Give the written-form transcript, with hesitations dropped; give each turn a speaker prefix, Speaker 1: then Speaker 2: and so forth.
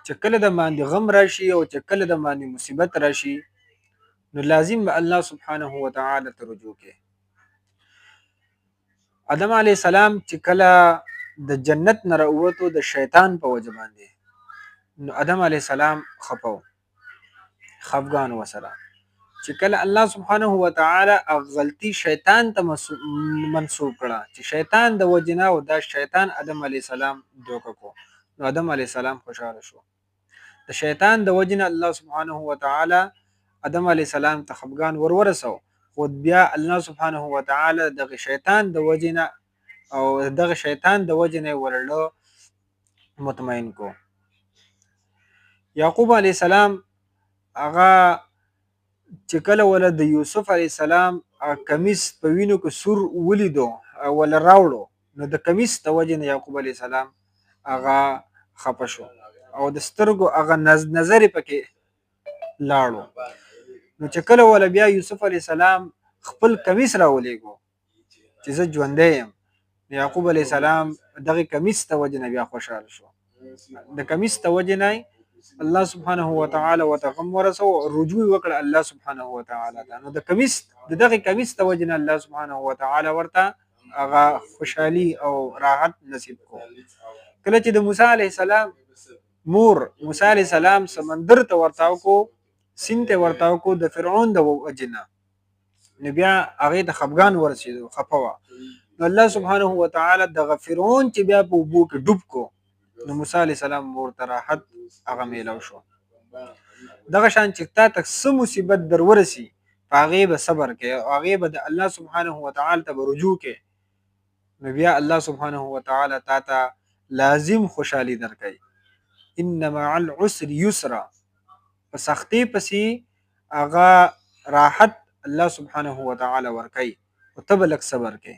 Speaker 1: چې کله د باندې غم راشي او چې کله د باندې مصیبت راشي نو لازم به الله سبحانه وتعالی ته رجوع کې. آدم علیه السلام چې کله د جنت نه راووتو د شیطان په وجه باندې نو آدم علیه السلام خفګان وسره چې کله الله سبحانه وتعالی غلطي شیطان ته منسوب کړه چې شیطان د وجنه او دا شیطان آدم علیه السلام دوکه کو نو آدم علیه السلام خوشاله شو. د شیطان د وجنه الله سبحانه وتعالی آدم علیه السلام ته خفګان ورسو خو بیا الله سبحانه وتعالی دغه شیطان د وجنه او دغه شیطان د وجنه ورله مطمئن کو. یعقوب علیه السلام هغه چې کله ول د یوسف علیه السلام کمیس په وینو کې سور ولیدو ول راوړو نو د کمیس د وجنه یعقوب علیه السلام هغه خپه شو او د سترګو هغه نظر پکې لاړو. نو چې کله ول بیا یوسف علیه السلام خپل کمیس راولېګو چې زه ژوندی یم یعقوب علیه السلام دغه کمیس ته وجنه بیا خوشاله شو. د کمیس ته وجنه الله سبحانه وتعالی وتغم ورسو رجوع وکړه الله سبحانه وتعالی ته نو د کمیس دغه کمیس ته وجنه الله سبحانه وتعالی ورته هغه خوشحالي او راحت نصیب کو. کله چې د موسی علیه السلام مور موسی علیه السلام سمندر ته ورتاو کو سین ته ورتاو کو د فرعون د وجنه نو بیا هغه د خفګان ورسېدو خفوا نو الله سبحانه وتعالی د فرعون چې بیا په اوبو کې ډوب کو نو موسی علیه السلام ورته راحت هغه میلاو شو. دغه شان چې تا ته څه مصیبت در ورسي هغې به صبر کې او هغې به د الله سبحانه وتعالی ته به رجوع کې نو بیا الله سبحانه وتعالی تا ته لازم خوشحالي درکوي. ان مع العسر یسرا په سختۍ پسې هغه راحت الله سبحانه وتعالی ورکوي او ته به لږ صبر کوي.